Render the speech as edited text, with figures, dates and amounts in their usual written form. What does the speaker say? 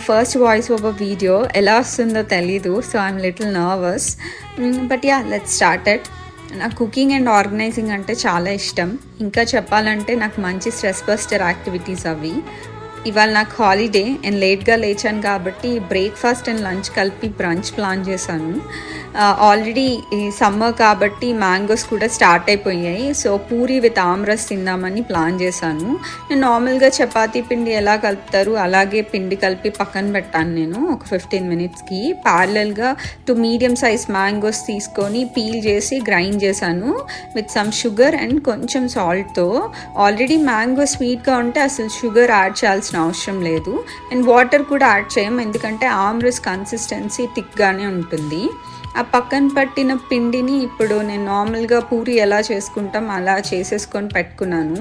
First voice over video ఎలా వస్తుందో తెలీదు, so I'm little nervous. But yeah, let's started. నాకు కుకింగ్ అండ్ ఆర్గనైజింగ్ అంటే చాలా ఇష్టం. ఇంకా చెప్పాలంటే నాకు మంచి స్ట్రెస్ బస్టర్ యాక్టివిటీస్ అవి. ఇవాళ నాకు హాలిడే అండ్ లేట్గా లేచాను కాబట్టి బ్రేక్ఫాస్ట్ అండ్ లంచ్ కలిపి బ్రంచ్ ప్లాన్ చేశాను. ఆల్రెడీ ఈ సమ్మర్ కాబట్టి మ్యాంగోస్ కూడా స్టార్ట్ అయిపోయాయి, సో పూరి విత్ ఆమ్రస్ తిందామని ప్లాన్ చేశాను. నేను నార్మల్గా చపాతీ పిండి ఎలా కలుపుతారు అలాగే పిండి కలిపి పక్కన పెట్టాను. నేను ఒక 15 minutesకి ప్యారలల్గా 2 మీడియం సైజ్ మ్యాంగోస్ తీసుకొని పీల్ చేసి గ్రైండ్ చేశాను విత్ సమ్ షుగర్ అండ్ కొంచెం సాల్ట్తో. ఆల్రెడీ మ్యాంగో స్వీట్గా ఉంటే అసలు షుగర్ యాడ్ చేయాల్సిన అవసరం లేదు, అండ్ వాటర్ కూడా యాడ్ చేయం ఎందుకంటే ఆమ్రస్ కన్సిస్టెన్సీ థిక్గానే ఉంటుంది. ఆ పక్కన పట్టిన పిండిని ఇప్పుడు నేను నార్మల్గా పూరి ఎలా చేసుకుంటాం అలా చేసేసుకొని పెట్టుకున్నాను.